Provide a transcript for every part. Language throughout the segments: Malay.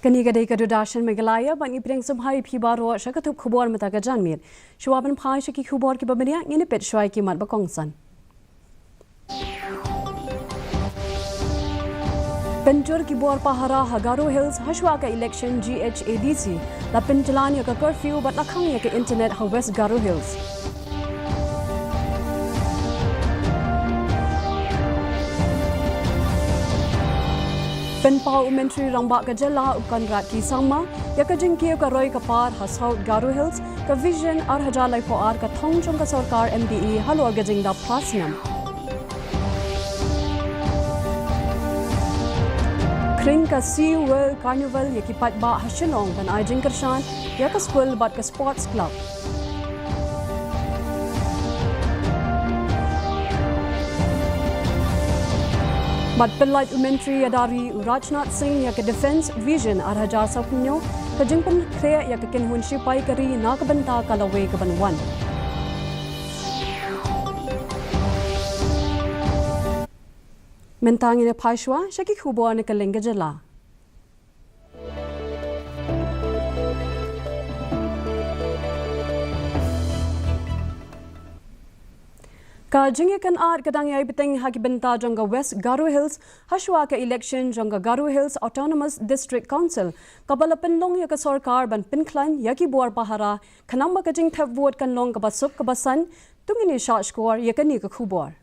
Kani gadai kadudashan Meghalaya bani pireng subhai phibaro shakatup khubor mata ka janmir. Shuaban phai shaki khubor ki babaniya ngini pet shwai ki mat bakongsan. Pentur ki bor pahara Hagaro Hills hashwa ka election GHADC. La penjalan ya ka curfew bat lakhang ya ka internet ha West Garo Hills. Penpau Umentri Rambak ka jala upkan rat ki sama ya ka jingkiyo ka roy ka par ha South Garo Hills ka vision ar hajalai po ar ka thong chong ka sarkar MDE halo ga jingda plasnam. Kring ka Sea World Carnival ya ki pat ba hasilong kan ay jingkershan ya ka school bat ka sports club. But Pillai Umentri Yadari Rajnath Singh ya ke defense vision ar hajar sakunyo ka jingpan krea ya ke kenhun sipai kari nakabanta kalaway kabanwan. Mentangin na paishwa shaki khubo ne kalenga jala. Ka jingikan art kadang yai biteng haki benta jangga West Garo Hills hashwa ka election jangga Garo Hills Autonomous District Council kabala penlong ya ka sarkar ban pinklan yaki buar pahara kanamba ka jing thap vote kan long ka basuk ka basan tungini shot score ya ka ni ka khubor.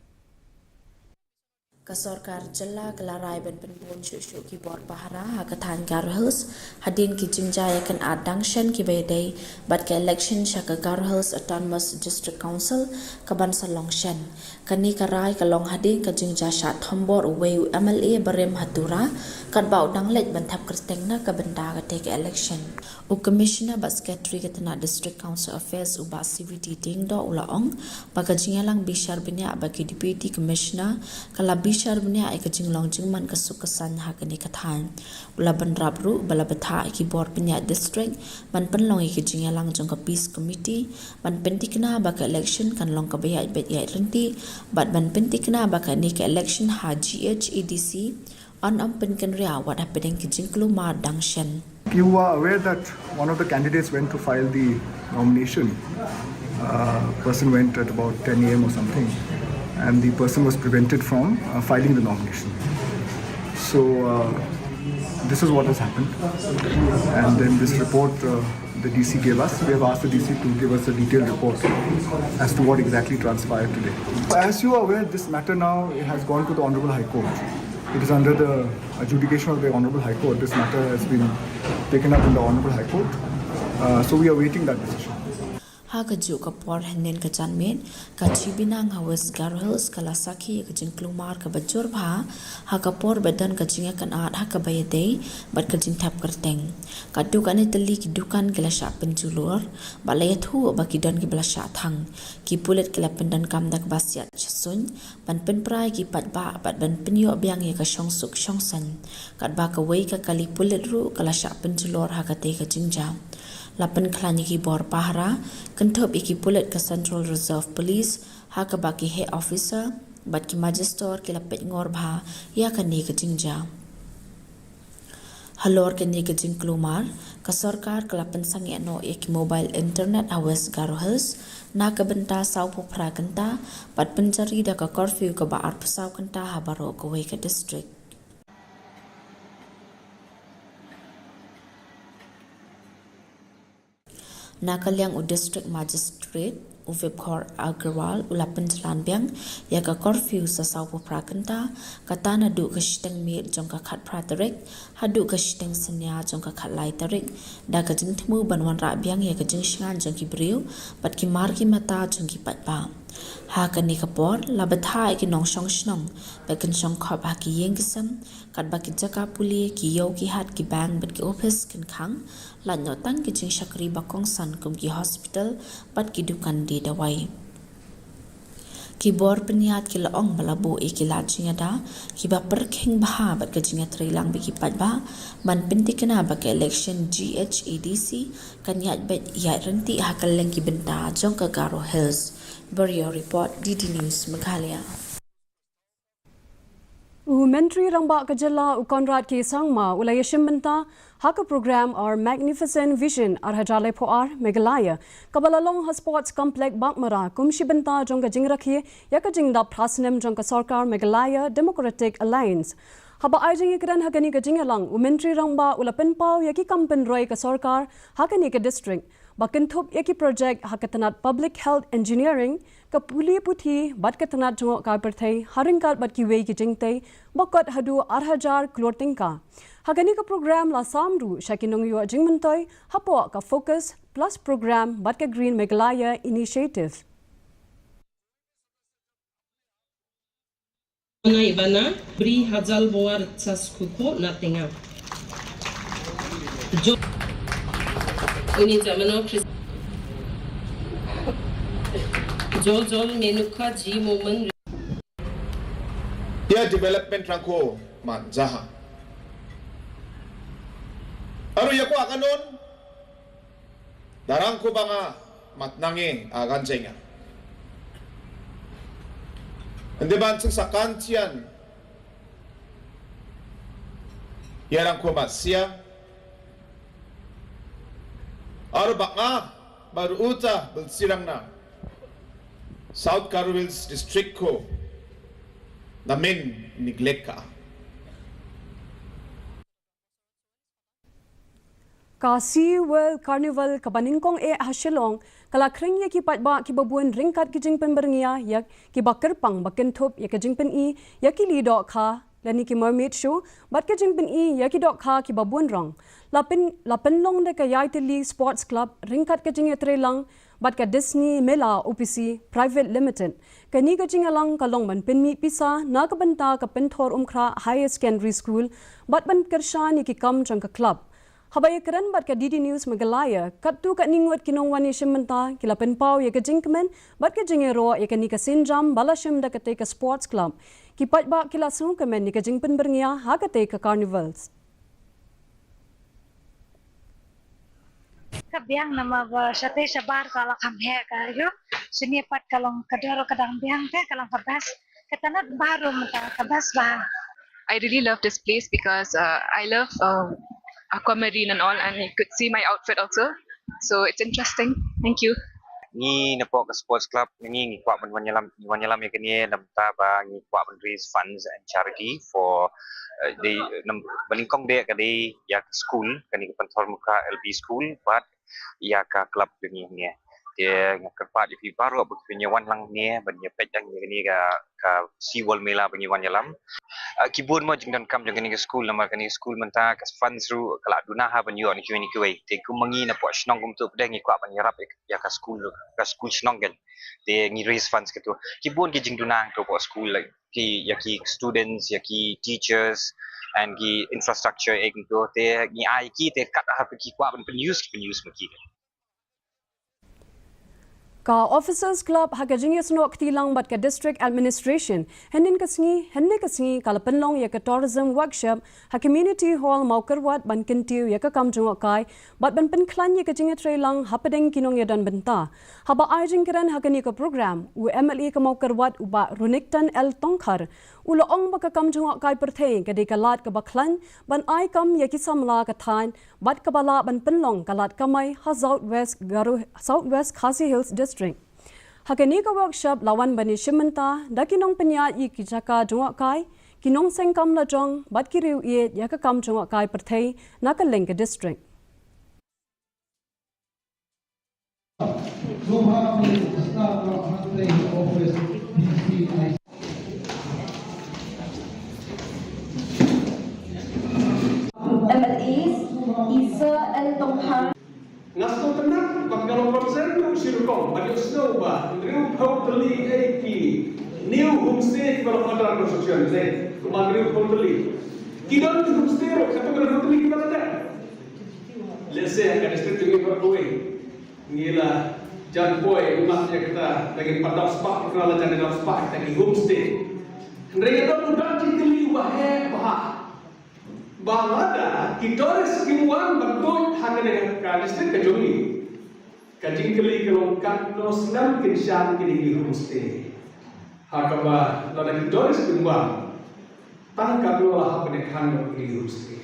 Kasorkar jala kelarai ben penpun syuk ki bor pahara hakatan Garo Hills hadin ki jingjaya kan adang shen ki bedai bat ke election syaka Garo Hills Autonomous District Council ka ban salong shen kani karai kalong hadin ka jingja shat thombor uwe MLA barem hatura kat bau dang lej ban thap kristeng na ka benda ka take election u commissioner bat secretary ka tana District Council Affairs u ba CVT ding do ulaong baga jingalang bishar benya bagi deputy commissioner kala Bishar bnia ai ka jinglong jingman ka sukasan ha kani kathan ula ban rabru bala batha ki bor bnia district ban penlong ki jingalang jong ka peace committee ban pentikna ba ka election kan long ka baya bet ya renti bat ban pentikna ba ka ni ka election ha GHADC on pen kan ria what happening ki jingklu ma dangshan. You are aware that one of the candidates went to file the nomination. Person went at about 10 a.m. or something. And the person was prevented from filing the nomination. So this is what has happened. And then this report the DC gave us, we have asked the DC to give us a detailed report as to what exactly transpired today. As you are aware, this matter now has gone to the Honorable High Court. It is under the adjudication of the Honorable High Court. This matter has been taken up in the Honorable High Court. So we are waiting that decision. Ha ka ju ka por henen ka janmen ka chibinang ha West Garo Hills kala sakhi ka jingklu mar ka bajor bha ha ka por bedan ka jinga kan at ha ka bayade bat ka jing thap kerteng ka du kan itali ki dukan kala sha penjulur balaya thu ba ki dan ki bla sha thang ki pulet kala pendan kam dak basyat chasun ban pen prai ki pat ba bat ban penyo byang ye ka shong suk shong san kat ba ka wei ka kali pulet ru kala sha penjulur ha ka te ka jingja lapan klani ki bor pahara kentop iki pulet ke Central Reserve Police ha ka baki head officer bat ki magister ki lapet ngor bha ya ka ni ka jingja halor ke ni ka jing klumar ka sarkar ka lapan sangi no ek mobile internet a West Garo Hills na ka benta sau pu pra kanta bat penjari da ka curfew ka ba ar pasau kanta ha baro ka wei ka district Nakalyang u district magistrate u Vibhor Agrawal ulapan jalan biang ya ka curfew sa saupo prakanta katana du ka shteng mir jong ka khat pratarik hadu ka shteng senya jong ka khat lai tarik da ka jing thmu banwan ra biang ya ka jing shan jong ki briu pat ki mar ki mata jong ki pat ba ha ka ni ka por la batha ki nong shong shnong ba kan shong khop ha ki yeng kisam kat ba ki jaka puli ki yo ki hat ki bang bat ki office kan khang la no tang ki jing shakri ba kong san kum ki hospital pat ki dukan di dawai ki bor peniat ki laong balabu e ki la jinga da ki ba perkheng bah bat ka jinga trilang bi ki pat ba man pintikna ba ka election GHADC kan yat bet ya renti ha kaleng ki benta jong ka Garo Hills Bureau Report DD News Meghalaya Menteri Rangba Kejala Konrad K. Sangma ulaya Shimbenta haka program or Magnificent Vision arhajale poar Meghalaya kabalalong ha sports complex Bakmara kumshibenta jongka jingrakhi yaka jingda prasnem jongka sarkar Meghalaya Democratic Alliance haba ajing ikran hagani ka jingalang Menteri Rangba ulapen pau yaki kampen roy ka sarkar hakani ka district bakintup yaki project hakatanat public health engineering ka puli puthi bat katanat jo ka perthai haringkat bat ki wei ki jingtai bakot hadu arhajar klortingka hagani ka program la samru shakinong yo jingmentoi hapo ka focus plus program bat ka green Meghalaya initiative Mga ibana bri hajal boar tsas kuko natinga Ini zamano Jol ngenukha ji moment Dia development rangko man jaha Aru yako akanon darang ko banga matnange agan jenga Ande ban sa kantian Yarang ko masya Aru baka baru uta bersirang na South Carol's district ko namin neglect ka. KHASI World Carnival kabaningkong hasilong kalakring ya ki patba ki babuan ringkat ki jingpen berngia yak ki bakerpang bakentup ya ki jingpen i ya ki lidok kha lani ki mermaid show bat ki jingpen i ya ki dok kha ki babuan rong lapin long de ka yaitili sports club ringkat ki jing trelang bat ka Disney Mela OPC Private Limited kani ka jingalang kalong man pinmi pisa na ka banta ka penthor umkhra higher secondary school bat ban kershan ki kam jang ka club habaya kran bat ka DD News Meghalaya kattu ka ningwat kinong wani shimenta kila penpau ya ka jingkmen bat ka jingero ya ka ni ka sinjam balashim da ka te ka sports club ki patba kila sung ka men ni ka jingpen berngia ha ka te ka carnivals Kabiang nama sate sabar kalau kami kayu sini pat kalau kadaro kadang biang teh kalau kabas ketanat baru mentah kabas bah. I really love this place because I love aquamarine and all, and you could see my outfit also. So it's interesting. Thank you. Ni napok ke sports club ni kuat menyalam yang kini namta ba ni kuat raise funds and charity for the balingkong dia kali ya school kani pentor muka LB school but ya ka club dunia ni dia kerpat di baru penyawan lang ni banyak pejang ni ka Seaworld Mela penyawan yalam kibun mo jingdan kam jang ni school nama kani school menta ka funds ru kala dunaha banyo ni kini kuai te kumangi na po snong kum tu pedang ni kuat banyarap ya ka school snong kan te ni raise funds gitu kibun ki jingdunang to po school like ki students ki teachers and ki infrastructure ek tu te ni ai ki te kat ha ki kuat ben use maki ka officers club hagajing snok tilang bat ka district administration henin kasngi kalapenlong ya ka tourism workshop ha community hall maukerwat ban kentiu ya ka kamjung kai bat ban penklan ya ka jing trelang hapadeng kinong ya dan benta haba ajing kiran hagani ka program u MLA ka maukerwat uba runiktan el tongkhar uloong ba ka kamjung kai perthei ka de kalat ka baklan ban ai kam ya ki samla ka than bat ka bala ban penlong kalat kamai ha southwest KHASI Hills district Hakani ka workshop lawan bani shimenta dakinong penya i kijaka jungwa kai kinong sengkam la jong bat kiriu ye ya ka kam jungwa kai perthei na ka lengka district MLAs Isa and Tonghar Nasto tenang, kalau konsen tu sirkom, bagi snow ba, new totally eki, new homestay kalau ada construction, saya kemarin totally. Kita tu homestay, siapa kalau totally kita ada. Let's say akan district ini berkuai, inilah Jan Boy, rumahnya kita lagi 14 spot, kita lah jadi 14 spot, lagi homestay. Mereka tu mudah cintili bah. Bangada kita sekimuan bentuk hanya dengan kadistrik kejoli, kajingkeli kelongkap noslam kinshan kini homestay. Hakaba lalu kita sekimuan tangkap dua penekan ini rusti.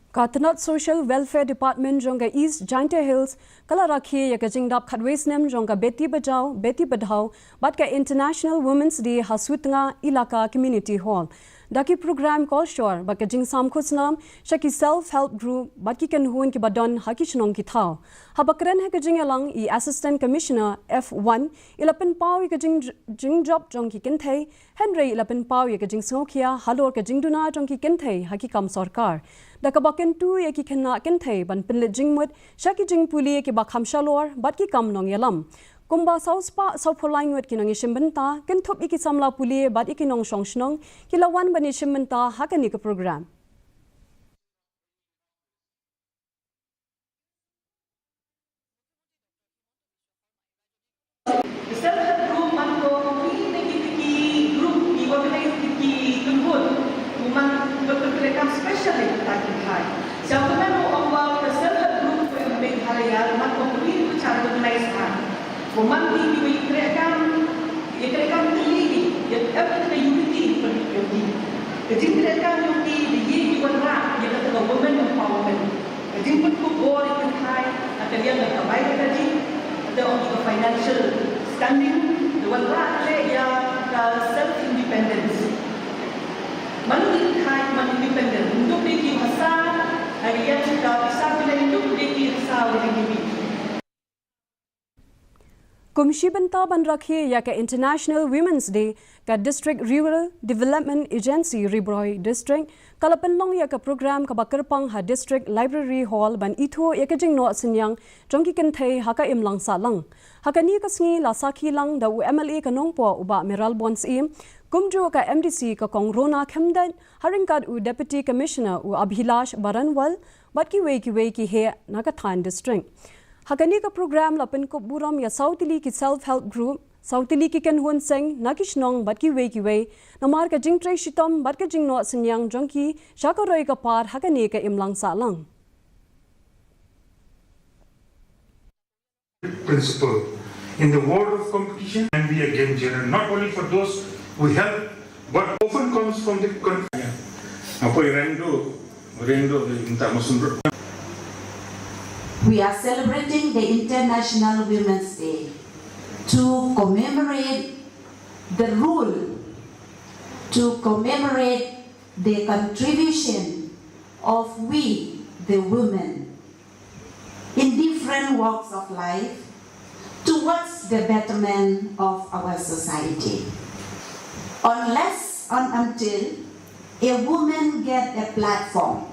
Katanat Social Welfare Department jonga East Giant Hills kala rakhi ya kajingdap khadwesnem jonga Beti Bajao Beti Badhao batka International Women's Day hasutnga ilaka community hall daki program call shore ba kajing samkhusnam shaki self help group batki kan huan ki badon haki chnong ki thao habakran ha kajing alang I assistant commissioner F1 ilapen paw kajing jing job jong ki kenthai Henry ilapen paw kajing sokhia halor kajing duna jong ki kenthai haki kam sarkar Dakabaken tu ya ki kena kenthai ban pinle jingmut shaki jing puli ki bakham shalor bat ki kam nong yalam kumba sauspa saupolaing wet kinang ishimbenta kenthop iki samla puli bat iki nong shongshnong kilawan bani shimbenta hakani ka program Siapa mahu awal keserta grup yang MEGHALAYA maka beri cara organisakan. Pemanti dikreakan terlili, yang ada unity penunjuk. Kejadian unity di warna yang kata women empowerment. Kejadian kubur itu kai atau yang nak baik tadi atau untuk financial standing. Warna ada yang self independence. Malu kai malu independent untuk diri besar. Harian sudah bisa hidup di kisah ini. Kumshi benta ban rakhi ya ka International Women's Day ka District Rural Development Agency Ribroi District kalapenlong ya ka program ka bakerpang ha District Library Hall ban itho ya ka jingno senyang jongki kenthai ha ka imlang salang ha ka ni ka sngi la sakhi lang da MLA ka nongpo uba Meral Bonds im kumjo ka MDC ka kongrona khemdan haringkad u Deputy Commissioner u Abhilash Baranwal batki wei ki he Nagathan District Hakani ka program lapen ko buram ya Southili ki self help group Southili ki kan hun seng nakishnong batki wei namar ka jingtre shitom bat ka jingno senyang jongki shakaroi ka par hakani ka imlang salang Principle in the world of competition can be a game changer not only for those who help but often comes from the country. Apa rendo minta masuk. We are celebrating the International Women's Day to commemorate the role, to commemorate the contribution of we, the women, in different walks of life towards the betterment of our society. Unless and until a woman gets a platform,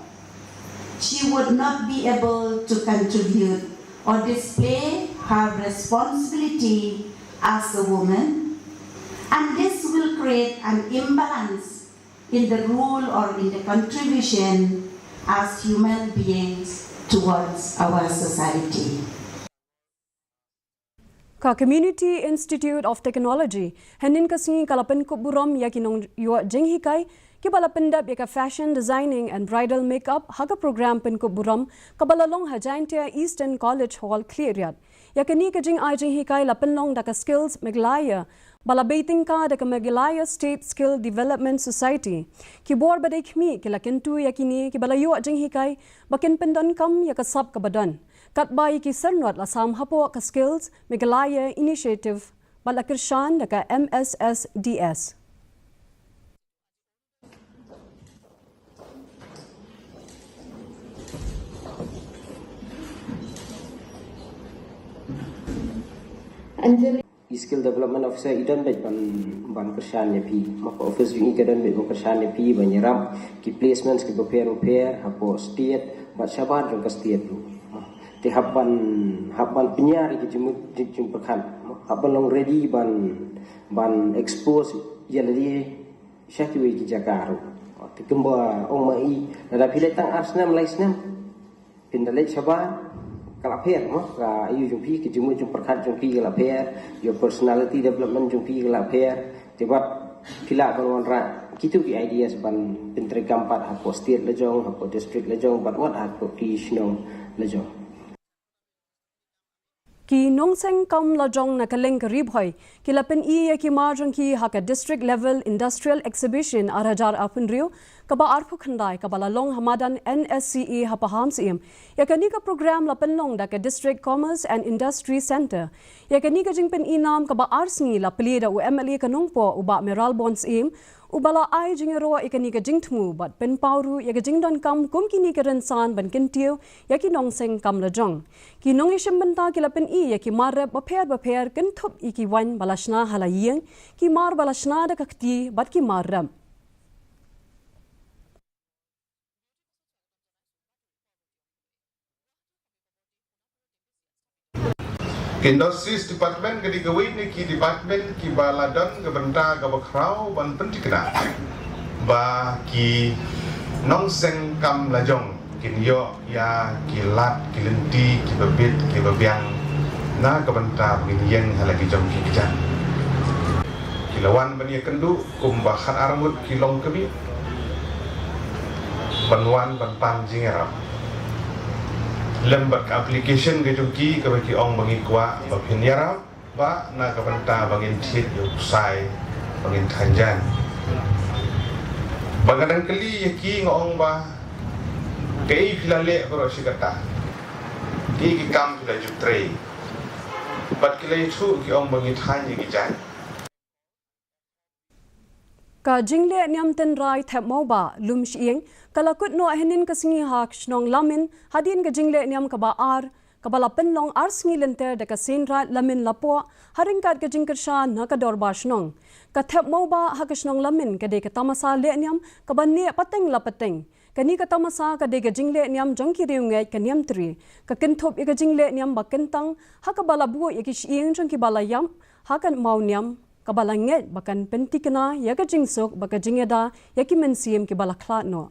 she would not be able to contribute or display her responsibility as a woman, and this will create an imbalance in the role or in the contribution as human beings towards our society. Ka Community Institute of Technology hanin kasngi kalapan kuburam yakinong yo jenghikai Kibala pendap yaka fashion designing and bridal makeup haga program pen ko buram kabalalong hajaintia Eastern College Hall clearyat yakani kajing ajing hikai lapenlong daka skills MEGHALAYA bala baiting ka daka MEGHALAYA State Skill Development Society kibor badai khmi kilakentu yakini kibala yo ajing hikai bakin pendon kam yaka sab kabadan katbai ki sarnot lasam hapo ka skills MEGHALAYA initiative bala kirshan daka MSSDS Skill development officer idan bet ban kershan ya pi maka office wi idan bet ban kershan ya pi banyiram ki placements ki prepare hapo state bat sabar jong ka state tu ti habban penyar ki jum perkan habban long ready ban expose ya ladi syaki wi ki jakaru ti kemba ong mai da pilih tang arsnam laisnam pindalek sabar Kalaper, ka iu jumpi ki jumu jum perkat jumpi kalaper, your personality development jumpi kalaper, tibat pila ban ra kitu ki ideas ban pintre gampat hapo state lejong hapo district lejong ban wat hapo ki shnong lejong Ki nongseng kam la jong na kaleng karib hoy ki lapen ya ki marjong ki haka district level industrial exhibition arajar apun rio kaba arpu khandai kaba la long hamadan NSCE hapaham sim ya kani ka program lapen long da ka district commerce and industry center ya kani ka jingpen inam kaba arsni la pli da UMLE kanongpo uba meral bonds im ubala ai jingero ikani ka jingtmu bat pen pauru ya ka jingdon kam kum kini ka rensan ban kintiu ya ki nongseng kam la jong ki nong ishim banta ki lapen ya ki marre baper kan thup iki wan balashna halayeng ki mar balashna da kakti bat ki marram Industries Department ke digawin ni ki department ki baladon ke benda ke bakrau ban pentikna ba ki nongseng kam lajong kin yo ya ki lat ki lenti ki babit ki babiang na ke benda beginian halagi jong ki kijan ki lawan bani kendu kum bahan aramut ki long kebi banwan ban panjingerap lembar application ke jongki ke bagi ong bagi kuat bagi nyarap ba na ke benta bagi tit yuk sai bagi tanjan bagadang keli yaki ngong ba kei filale bro sikata ki kam fila jutre bat kile itu ki ong bagi tanya ki jan ka jingle nyam ten rai thep moba lum shieng kalakut no henin kasingi hak shnong lamin hadin ka jingle nyam ka ba ar kabala penlong ar singi lenter de ka senra lamin lapo haring kat ka jingker sha na ka dor ba shnong ka thep moba hak shnong lamin ka de ka tamasa le nyam ka ban ne pateng la pateng kani ka tamasa ka de ka jingle nyam jongki reungai ka nyam tri ka kinthop ka jingle nyam ba kentang hak bala bu yaki shieng jongki bala yam hakan mau nyam kabalanget bakan pentikna ya ka jingsok baka jingeda ya ki mensiem ki balakla no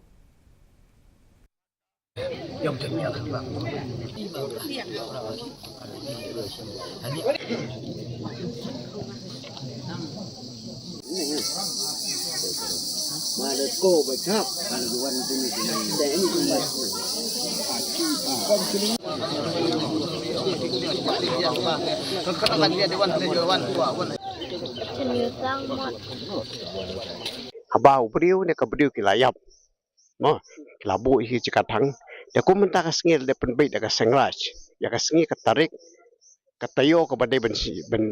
Abau beriu ne ka beriu kilayap mo kilabu hi cikatang ya ku menta ka sengil de penbait da ka sengraj ya ka sengi ka tarik ka tayo ka badai ben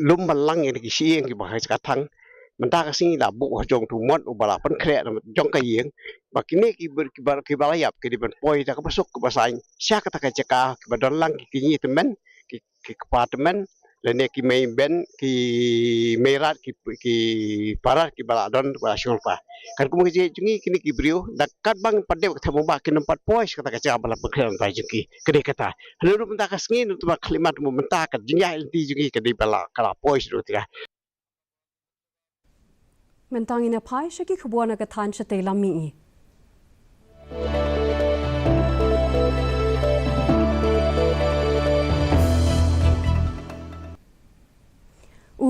lum balang yang ki sieng ki bahai cikatang menta ka sengi la bu jong tu mot ubala pen kre jong ka yeng bakini ki balayap ki di ben poi da ka masuk ke basain sia ka ta ka ceka ki badon lang ki ni temen ki departemen lene ki main ben ki merat ki parat ki baladon nasional pa kan kumu je jungi kini ki brio dakat bang pade ka thamu ba ki nempat pois kata ka jaba la pekran ta jungi kede kata halu menta ka sngi tu ba klimat mu menta ka jinga inti jungi kede bala kala pois ro tia mentang ina pai shaki khubona ka than chate lami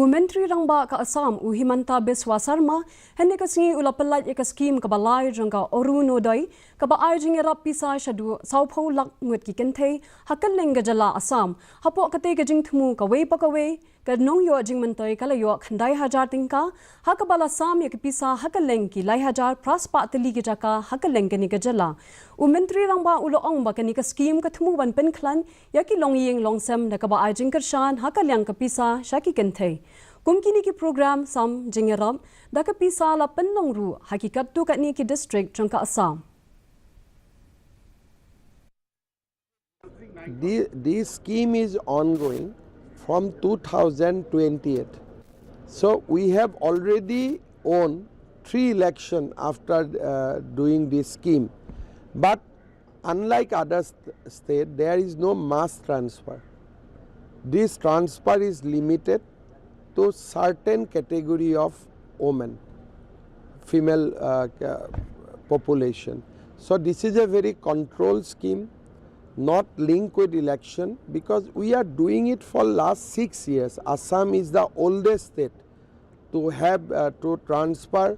Menteri Rangba ka Assam Himanta Biswa Sarma henne ka singi ulapalat ka scheme ka balai jangka oru nodai ka ba ai jinge rap pisa shadu saupho lak ngut ki kenthe hakal lenga jala Assam hapo ka te ka jing thmu ka we pa ka we ka nong yo jing mantai kala yo khandai hajar tingka hakabala sam ya pisa hakal leng ki lai hajar praspa tali ki jaka hakal leng ka ni ka jala Menteri Rangba ulo ong ba ka ni ka scheme ka thmu ban pen khlan ya ki long yeng long sem da ka ba ai jing karshan hakal yang ka pisa shaki kenthe kumkini ki program sam jingeram da ka pisa la penlong ru hakikat tu kat ni ki district jangka Assam This scheme is ongoing from 2028. So we have already won 3 elections after doing this scheme. But unlike other states, there is no mass transfer. This transfer is limited to certain category of women, female population. So this is a very controlled scheme, not linked with election, because we are doing it for last 6 years. Assam is the oldest state to have to transfer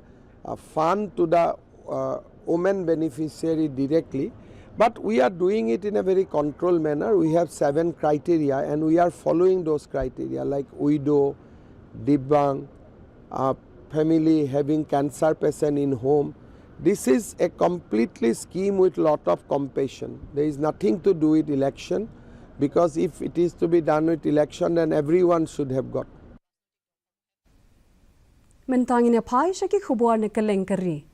fund to the women beneficiary directly. But we are doing it in a very controlled manner. We have 7 criteria and we are following those criteria like widow, divyang, family having cancer patient in home. This is a completely scheme with lot of compassion. There is nothing to do with election, because if it is to be done with election, then everyone should have got. Mentangin pai shaki khubor ne kalengkari.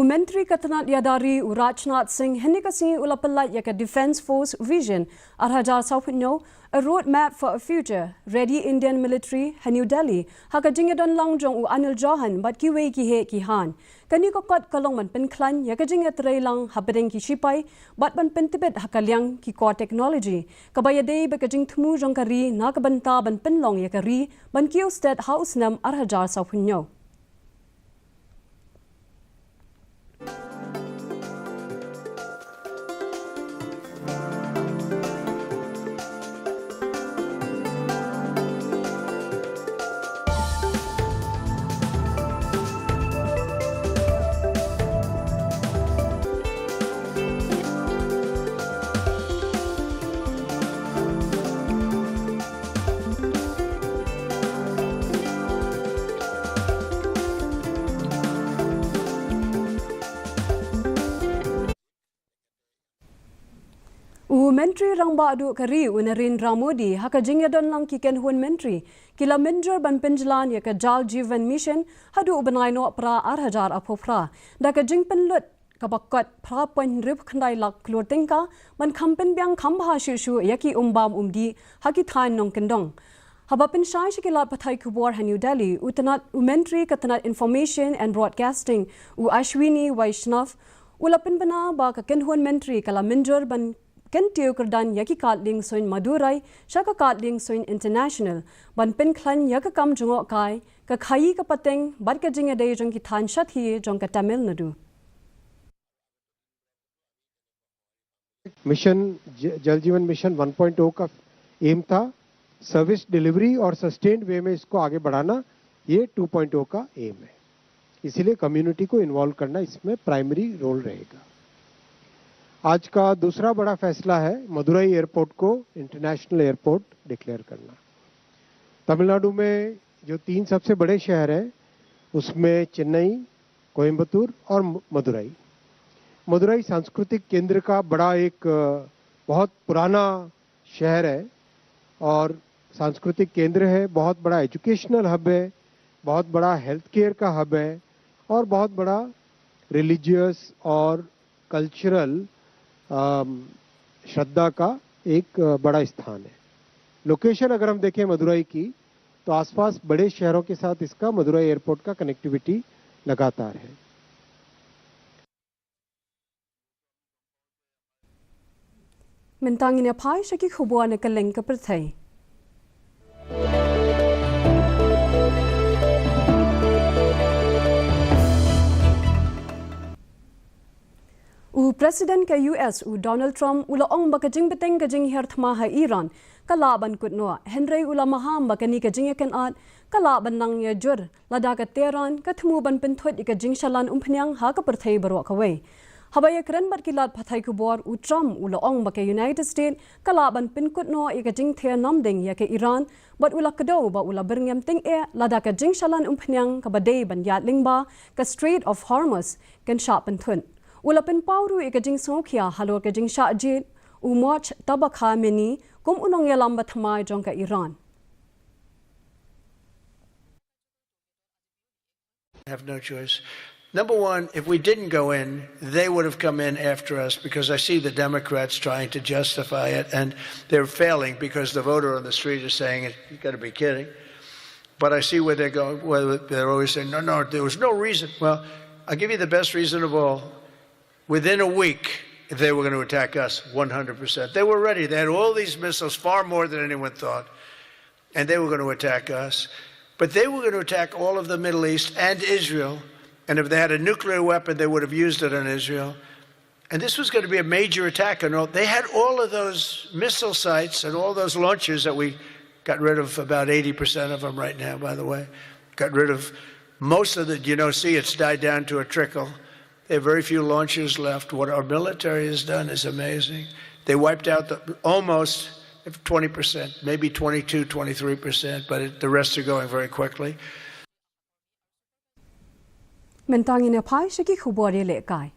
Menteri Katanat Yadari Rajnath Singh Henikasi Ulapalat Yaka Defence Force Vision Arhajar Saupunyo, a roadmap for a future ready Indian military New Delhi Hakajingadon Langjong U Anil Johan but Kiwe Kihe Kihan Kaniko Kot Kalongman Penklan Yakajinga Trailang Hapadeng Kishipai but Ban Pentibet Hakalyang Kiko Technology Kabayade Bakajing Tumu Jonkari Nakabanta Ban Penlong Yakari Ban Kio State House Nam Arhajar Saupunyo. Menteri Rangba Adu Kari Narendra Modi Hakajingya Don Lang Kiken Hun Menteri Kila Minjar Ban Pinjalan Yaka Jal Jivan Mission Hadu Ubanai No Pra Arhajar Apopra Daka Jingpen Lut Kabakot Pra Point Rip Kandai Lak Klortingka Ban Kampen Biang Kambha Shishu Yaki Umbam Umdi Haki Thain Nong Kendong Habapin Shai Shikilat Patai Kubor New Delhi Utanat Menteri Katanat Information and Broadcasting U Ashwini Vaishnav Ulapin Bana Ba Kaken Hun Menteri Kala Minjar Ban Kentio Kerdan Yaki Katling Soin Madurai, Shaka Katling Soin International, Ban Penklan Yakakam Jungok Kai, Kakhayi Kapateng, Badkajing a day Jonki Tan Shathi, Jonka Tamil Nadu. Mission जल जीवन मिशन 1.0 का एम था service delivery और सस्टेन्ड वे में इसको आगे बढ़ाना, ये 2.0 का एम है. इसीलिए कम्युनिटी को इन्वॉल्व करना इसमें प्राइमरी रोल रहेगा. आज का दूसरा बड़ा फैसला है मदुरई एयरपोर्ट को इंटरनेशनल एयरपोर्ट डिक्लेयर करना. तमिलनाडु में जो 3 सबसे बड़े शहर हैं उसमें चेन्नई, कोयम्बतूर और मदुरई. मदुरई सांस्कृतिक केंद्र का बड़ा एक बहुत पुराना शहर है और सांस्कृतिक केंद्र है, बहुत बड़ा एजुकेशनल हब है, बहुत बड़ा हेल्थ केयर का हब है और बहुत बड़ा रिलीजियस और कल्चरल श्रद्धा का एक बड़ा स्थान है. लोकेशन अगर हम देखें मदुरई की तो आसपास बड़े शहरों के साथ इसका मदुरई एयरपोर्ट का कनेक्टिविटी लगातार है. Mentangin Pai Shaki Khubwa ne Kaleng Kaperthai. President ke US Donald Trump ula ong bakajing beteng kajing herthma ha Iran kalaban kutno Henry ula maham bakani kajing ken at kalaban nang ye jur lada ka Tehran kathmu ban pinthot ikajing shalan umpnyang ha ka perthai barwa kawai habaya kran bar kilat phathai kubor Trump ula ong baka United States kalaban pinkutno ikajing the namding ya ke Iran but ula kado ba ula berngam ting lada ka jing shalan umpnyang ka badai ban yat lingba ka Strait of Hormuz kan shapen thun Ulapin pauru ikajing songkia halor kajing shajil umoch tabakha meni kum unong yalam bathamai jongka Iran. Have no choice. Number one, if we didn't go in, they would have come in after us because I see the Democrats trying to justify it and they're failing because the voter on the street is saying, you got to be kidding. But I see where they're going, where they're always saying, no, there was no reason. Well, I'll give you the best reason of all. Within a week, they were going to attack us 100%. They were ready. They had all these missiles, far more than anyone thought, and they were going to attack us. But they were going to attack all of the Middle East and Israel, and if they had a nuclear weapon, they would have used it on Israel. And this was going to be a major attack. And they had all of those missile sites and all those launchers that we Got rid of about 80% of them right now, by the way. Got rid of most of the, see it's died down to a trickle. There are very few launchers left. What our military has done is amazing. They wiped out almost 20%, maybe 22, 23%, but the rest are going very quickly. Mentangin pai shiki khubori le kai.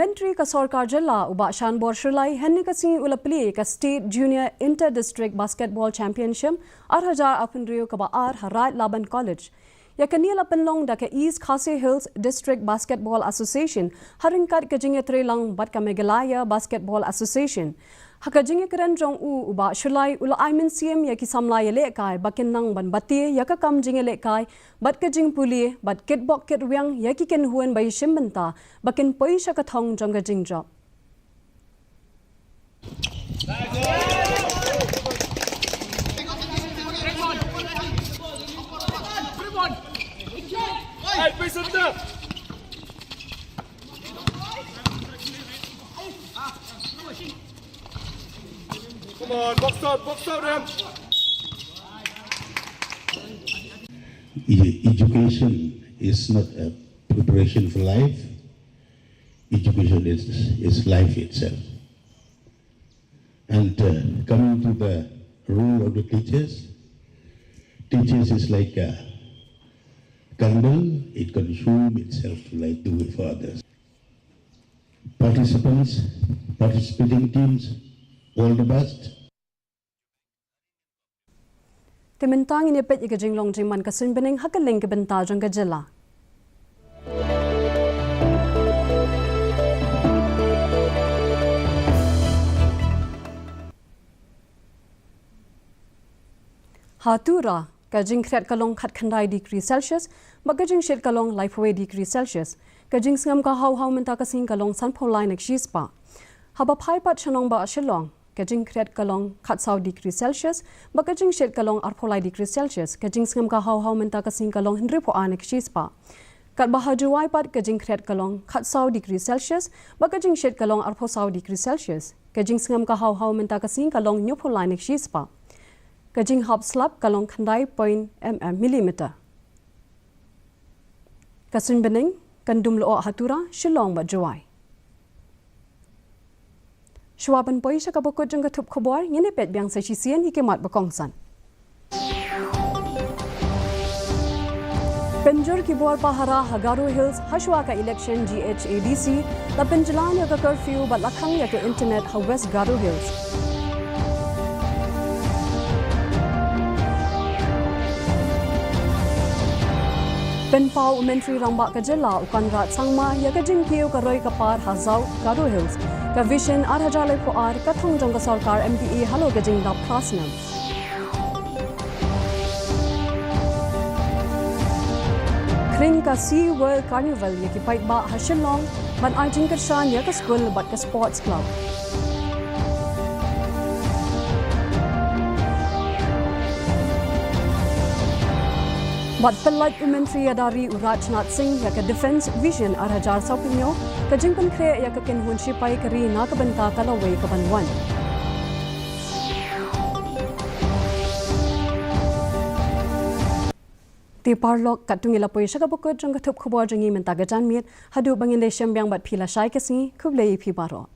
Menteri ka Sarkar Jilla uba Shanbor Shrilai henni ka sing ulapli ka State Junior Inter-District Basketball Championship 2018 ka ba Harat Laban College. Ya kanila penlong da ka East KHASI Hills District Basketball Association haringkat ka jingya trelang bat ka MEGHALAYA Basketball Association. Haka jingya keren jong uba Shrilai ula aimin siem ya ki samlai le kai bakin nang ban bati ya ka kam jingya le kai bat ka jing puli bat kit bok kit wiang ya ki ken huan bai shimbenta bakin poi sha ka thong jong ka jing job. Come on, box out them. Education is not a preparation for life. Education is life itself. And coming to the role of the teachers is like a candle, it consumes itself to light the way for others. Participating teams, all the best. Temintang ini pet ika jinglong jingman kasun bening hakaling ke benta jang Jilla. Hatura kajing kret kalong khat khandai degree Celsius magajing shet kalong lifeway degree Celsius kajing sngam ka hau menta kasing kalong sanpholai nak shispa haba phai pat chanong ba shilong kajing kret kalong khat sau degree Celsius magajing shet kalong arpholai degree Celsius kajing sngam ka hau menta kasing kalong henry po anek shispa kat bahajuai pat kajing kret kalong khat sau degree Celsius magajing shet kalong arpho sau degree Celsius kajing sngam ka hau menta kasing kalong nyupholai nak shispa kajing hop slap kalong khandai point millimeter. Kasun bening kandum lo hatura shilong ba juai. Shwaban poi sha kabukut jang kathup khobor ngene pet byang sa chisian hikemat bakongsan. Penjur ki bor pahara Hagaru Hills hashwa ka election GHADC la penjalan ya ka curfew ba lakhang ya ka internet ha West Garu Hills. Penpau Menteri Rambak Kajela ukanrat sangma ya kajing kiu karoi kapar hazau Garu Hills ka vision arhajale poar kathong jong ka sarkar MPE halo kajing dap prasnam kring ka Sea World Carnival ya ki pait ba hashilong ban arjing ka shan ya ka school bat ka sports club Bat pelat Menteri Adari Rajnath Singh ya ke Defence Vision Arhajar Saupinyo ke jingpan kre ya ke kenhun sipai keri na ke benta kalawai ke banwan. Ti parlok katungila poi saka bukut jang kathup khobor jangi menta gajan miet hadu bangin le syambyang bat phila shai ke singi khublei phi baro.